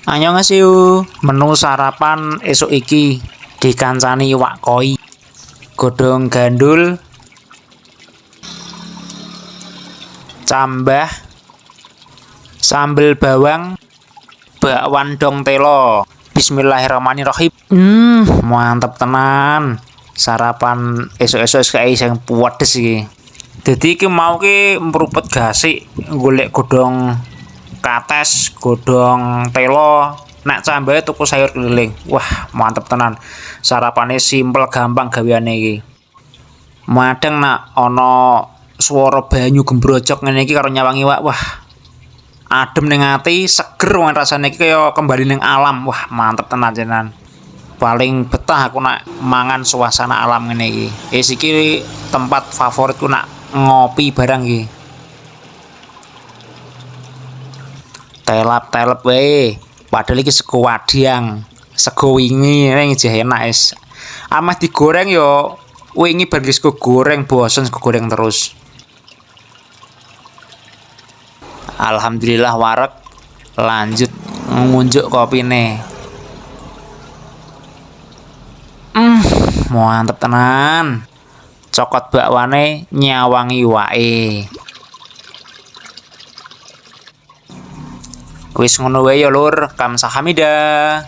Annyeonghaseyo, menu sarapan esuk iki dikancani iwak koi, godhong gandul, cambah, sambel bawang, bakwan dong telo. Bismillahirrahmanirrahim. Mantep tenan. Sarapan esuk-esuk kayak sing puedes iki. Dadi iki mau ki mrupet gasik golek godhong kates, godhong telo, nek cambahe tuku sayur keliling. Wah, mantep tenan. Sarapane simpel gampang gaweane iki. Madeng nak ana swara banyu gembrojok ngene iki karo nyawang iwak. Wah, adem ning ati, seger wong rasane iki kaya kembali ning alam. Wah, mantep tenan jenengan. Paling betah aku nak mangan suasana alam ngene iki. Iki tempat favoritku nak ngopi barang iki. Telap-telep wae. Padahal iki sego wadang, sego wingi ning jeh enak is. Ameh digoreng yo wingi bar sego goreng bosen sego goreng terus. Alhamdulillah wareg lanjut ngunjuk kopine. Mantep tenan. Cokot bakwane nyawangi wae. Wis ngono wae ya lur, kamsahamnida.